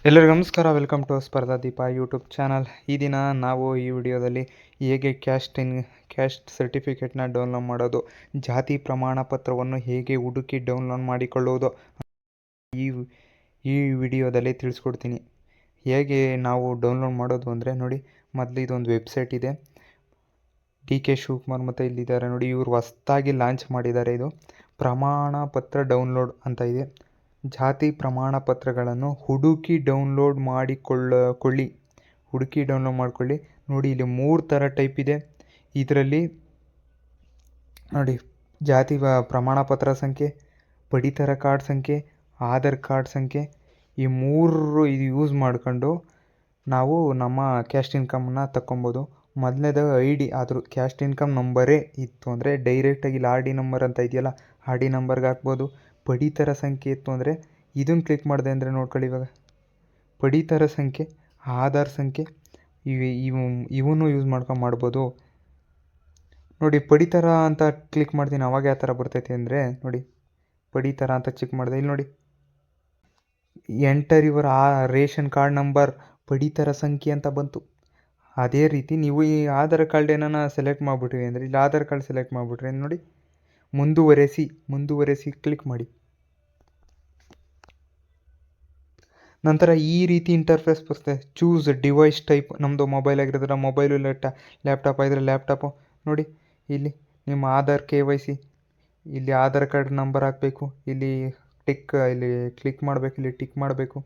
ಎಲ್ಲರಿಗೂ ನಮಸ್ಕಾರ. Welcome to ಸ್ಪರ್ಧಾ ದೀಪ ಯೂಟ್ಯೂಬ್ ಚಾನಲ್. ಈ ದಿನ ನಾವು ಈ ವಿಡಿಯೋದಲ್ಲಿ ಹೇಗೆ ಕ್ಯಾಸ್ಟ್ ಸರ್ಟಿಫಿಕೇಟ್ನ ಡೌನ್ಲೋಡ್ ಮಾಡೋದು, ಜಾತಿ ಪ್ರಮಾಣ ಪತ್ರವನ್ನು ಹೇಗೆ ಹುಡುಕಿ ಡೌನ್ಲೋಡ್ ಮಾಡಿಕೊಳ್ಳುವುದು ಈ ಈ ವಿಡಿಯೋದಲ್ಲಿ ತಿಳಿಸ್ಕೊಡ್ತೀನಿ. ಹೇಗೆ ನಾವು ಡೌನ್ಲೋಡ್ ಮಾಡೋದು ಅಂದರೆ ನೋಡಿ, ಮೊದಲು ಇದೊಂದು ವೆಬ್ಸೈಟ್ ಇದೆ, DK ಶಿವಕುಮಾರ್ ಮತ್ತು ಇಲ್ಲಿದ್ದಾರೆ ನೋಡಿ, ಇವರು ಹೊಸದಾಗಿ ಲಾಂಚ್ ಮಾಡಿದ್ದಾರೆ. ಇದು ಪ್ರಮಾಣ ಪತ್ರ ಡೌನ್ಲೋಡ್ ಅಂತ ಇದೆ. ಜಾತಿ ಪ್ರಮಾಣ ಪತ್ರಗಳನ್ನು ಹುಡುಕಿ ಡೌನ್ಲೋಡ್ ಮಾಡಿಕೊಳ್ಳಿ. ನೋಡಿ, ಇಲ್ಲಿ 3 ಥರ ಟೈಪ್ ಇದೆ. ಇದರಲ್ಲಿ ನೋಡಿ, ಜಾತಿ ಪ್ರಮಾಣ ಪತ್ರ ಸಂಖ್ಯೆ, ಪಡಿತರ ಕಾರ್ಡ್ ಸಂಖ್ಯೆ, ಆಧಾರ್ ಕಾರ್ಡ್ ಸಂಖ್ಯೆ, ಈ 3 ಇದು ಯೂಸ್ ಮಾಡ್ಕೊಂಡು ನಾವು ನಮ್ಮ ಕ್ಯಾಸ್ಟ್ ಇನ್ಕಮ್ನ ತಗೊಬೋದು. ಮೊದಲನೇದು ID. ಆದರೂ ಕ್ಯಾಸ್ಟ್ ಇನ್ಕಮ್ ನಂಬರೇ ಇತ್ತು ಅಂದರೆ ಡೈರೆಕ್ಟಾಗಿ ಇಲ್ಲಿ RD ನಂಬರ್ ಅಂತ ಇದೆಯಲ್ಲ, RD ನಂಬರ್ಗೆ ಹಾಕ್ಬೋದು. ಪಡಿತರ ಸಂಖ್ಯೆ ಇತ್ತು ಅಂದರೆ ಇದನ್ನು ಕ್ಲಿಕ್ ಮಾಡಿದೆ ಅಂದರೆ ನೋಡ್ಕೊಳ್ಳಿ, ಇವಾಗ ಪಡಿತರ ಸಂಖ್ಯೆ, ಆಧಾರ್ ಸಂಖ್ಯೆ ಇವನು ಯೂಸ್ ಮಾಡ್ಬೋದು. ನೋಡಿ, ಪಡಿತರ ಅಂತ ಕ್ಲಿಕ್ ಮಾಡ್ತೀನಿ, ಅವಾಗ ಯಾವ ಥರ ಬರ್ತೈತೆ ಅಂದರೆ ನೋಡಿ, ಪಡಿತರ ಅಂತ ಚೆಕ್ ಮಾಡಿದೆ. ಇಲ್ಲಿ ನೋಡಿ, enter your ration card number, ಪಡಿತರ ಸಂಖ್ಯೆ ಅಂತ ಬಂತು. ಅದೇ ರೀತಿ ನೀವು ಈ ಆಧಾರ್ ಕಾರ್ಡ್ ಏನಾನ ಸೆಲೆಕ್ಟ್ ಮಾಡಿಬಿಟ್ರಿ ಅಂದರೆ ಇಲ್ಲಿ ಆಧಾರ್ ಕಾರ್ಡ್ ಸೆಲೆಕ್ಟ್ ಮಾಡಿಬಿಟ್ರಿ ನೋಡಿ, ಮುಂದುವರೆಸಿ ಕ್ಲಿಕ್ ಮಾಡಿ. ನಂತರ ಈ ರೀತಿ ಇಂಟರ್ಫೇಸ್ ಬರ್ತದೆ. ಚೂಸ್ ಡಿವೈಸ್ ಟೈಪ್, ನಮ್ಮದು ಮೊಬೈಲ್ ಆಗಿರೋದ್ರ ಮೊಬೈಲು, ಲ್ಯಾಪ್ಟಾಪ್ ಆಗಿದ್ರೆ ಲ್ಯಾಪ್ಟಾಪು. ನೋಡಿ, ಇಲ್ಲಿ ನಿಮ್ಮ ಆಧಾರ್ KYC, ಇಲ್ಲಿ ಆಧಾರ್ ಕಾರ್ಡ್ ನಂಬರ್ ಹಾಕಬೇಕು, ಇಲ್ಲಿ ಕ್ಲಿಕ್ ಮಾಡಬೇಕು, ಇಲ್ಲಿ ಟಿಕ್ ಮಾಡಬೇಕು.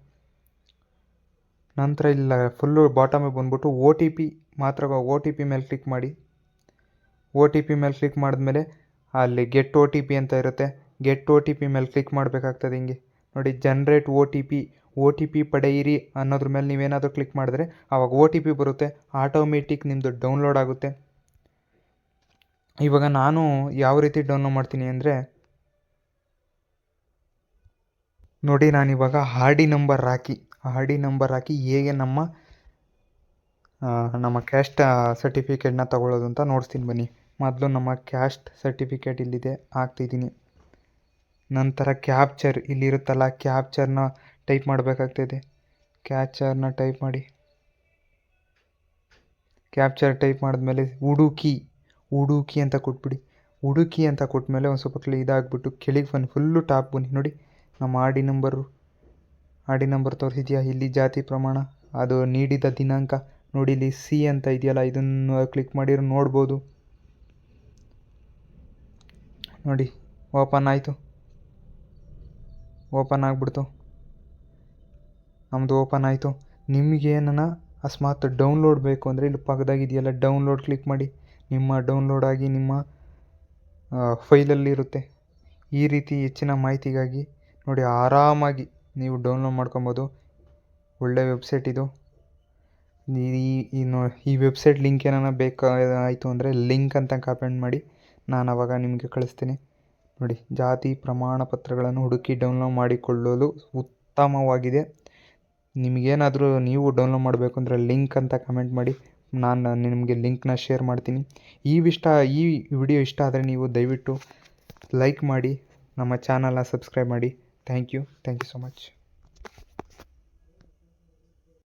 ನಂತರ ಇಲ್ಲ ಫುಲ್ಲು ಬಾಟಮಿಗೆ ಬಂದ್ಬಿಟ್ಟು OTP ಮೇಲೆ ಕ್ಲಿಕ್ ಮಾಡಿ. OTP ಮೇಲೆ ಕ್ಲಿಕ್ ಮಾಡಿದ್ಮೇಲೆ ಅಲ್ಲಿ ಗೆಟ್ OTP ಅಂತ ಇರುತ್ತೆ, ಗೆಟ್ OTP ಮೇಲೆ ಕ್ಲಿಕ್ ಮಾಡಬೇಕಾಗ್ತದೆ. ಹಿಂಗೆ ನೋಡಿ, ಜನರೇಟ್ OTP ಪಡೆಯಿರಿ ಅನ್ನೋದ್ರ ಮೇಲೆ ನೀವೇನಾದರೂ ಕ್ಲಿಕ್ ಮಾಡಿದ್ರೆ ಆವಾಗ OTP ಬರುತ್ತೆ, ಆಟೋಮೆಟಿಕ್ ನಿಮ್ಮದು ಡೌನ್ಲೋಡ್ ಆಗುತ್ತೆ. ಇವಾಗ ನಾನು ಯಾವ ರೀತಿ ಡೌನ್ಲೋಡ್ ಮಾಡ್ತೀನಿ ಅಂದರೆ ನೋಡಿ, ನಾನಿವಾಗ RD ನಂಬರ್ ಹಾಕಿ ಹೇಗೆ ನಮ್ಮ ಕ್ಯಾಸ್ಟ್ ಸರ್ಟಿಫಿಕೇಟ್ನ ತಗೊಳ್ಳೋದು ಅಂತ ನೋಡ್ತೀನಿ ಬನ್ನಿ. ಮೊದಲು ನಮ್ಮ ಕ್ಯಾಸ್ಟ್ ಸರ್ಟಿಫಿಕೇಟ್ ಇಲ್ಲಿದೆ, ಹಾಕ್ತಿದ್ದೀನಿ. ನಂತರ ಕ್ಯಾಪ್ಚರ್ ಇಲ್ಲಿರುತ್ತಲ್ಲ, ಕ್ಯಾಪ್ಚರ್ನ ಟೈಪ್ ಮಾಡಬೇಕಾಗ್ತದೆ. ಕ್ಯಾಪ್ಚರ್ನ ಟೈಪ್ ಮಾಡಿ. ಕ್ಯಾಪ್ಚರ್ ಟೈಪ್ ಮಾಡಿದ್ಮೇಲೆ ಹುಡುಕಿ ಅಂತ ಕೊಟ್ಬಿಡಿ. ಹುಡುಕಿ ಅಂತ ಕೊಟ್ಮೇಲೆ ಒಂದು ಸ್ವಲ್ಪ ಇದಾಗ್ಬಿಟ್ಟು ಕೆಳಗೆ ಬನ್ನಿ, ಫುಲ್ಲು ಟಾಪ್ ಬನ್ನಿ. ನೋಡಿ, ನಮ್ಮ RD ನಂಬರ್ ತೋರಿಸಿದ್ಯಾ, ಇಲ್ಲಿ ಜಾತಿ ಪ್ರಮಾಣ, ಅದು ನೀಡಿದ ದಿನಾಂಕ ನೋಡಿ, ಇಲ್ಲಿ C ಅಂತ ಇದೆಯಲ್ಲ, ಇದನ್ನು ಕ್ಲಿಕ್ ಮಾಡಿರೋ ನೋಡ್ಬೋದು. ನೋಡಿ, ಓಪನ್ ಆಗಿಬಿಡ್ತು, ನಮ್ಮದು ಓಪನ್ ಆಯಿತು. ನಿಮಗೇನ ಅಕಸ್ಮಾತ್ ಡೌನ್ಲೋಡ್ ಬೇಕು ಅಂದರೆ ಇಲ್ಲಿ ಪಕ್ಕದಾಗಿದೆಯಲ್ಲ ಡೌನ್ಲೋಡ್ ಕ್ಲಿಕ್ ಮಾಡಿ, ನಿಮ್ಮ ಡೌನ್ಲೋಡ್ ಆಗಿ ನಿಮ್ಮ ಫೈಲಲ್ಲಿ ಇರುತ್ತೆ. ಈ ರೀತಿ ಹೆಚ್ಚಿನ ಮಾಹಿತಿಗಾಗಿ ನೋಡಿ, ಆರಾಮಾಗಿ ನೀವು ಡೌನ್ಲೋಡ್ ಮಾಡ್ಕೊಬೋದು. ಒಳ್ಳೆ ವೆಬ್ಸೈಟ್ ಇದು. ಈ ವೆಬ್ಸೈಟ್ ಲಿಂಕ್ ಏನಾರ ಬೇಕಾಯಿತು ಅಂದರೆ ಲಿಂಕ್ ಅಂತ ಕಾಮೆಂಟ್ ಮಾಡಿ, ನಾನು ಆವಾಗ ನಿಮಗೆ ಕಳಿಸ್ತೀನಿ. ನೋಡಿ, ಜಾತಿ ಪ್ರಮಾಣ ಪತ್ರಗಳನ್ನು ಹುಡುಕಿ ಡೌನ್ಲೋಡ್ ಮಾಡಿಕೊಳ್ಳಲು ಉತ್ತಮವಾಗಿದೆ. ನಿಮಗೇನಾದರೂ ನೀವು ಡೌನ್ಲೋಡ್ ಮಾಡಬೇಕು ಅಂದರೆ ಲಿಂಕ್ ಅಂತ ಕಮೆಂಟ್ ಮಾಡಿ, ನಾನು ನಿಮಗೆ ಲಿಂಕ್ನ ಶೇರ್ ಮಾಡ್ತೀನಿ. ಈ ವಿಡಿಯೋ ಇಷ್ಟ ಆದರೆ ನೀವು ದಯವಿಟ್ಟು ಲೈಕ್ ಮಾಡಿ, ನಮ್ಮ ಚಾನಲ್ನ ಸಬ್ಸ್ಕ್ರೈಬ್ ಮಾಡಿ. Thank you so much.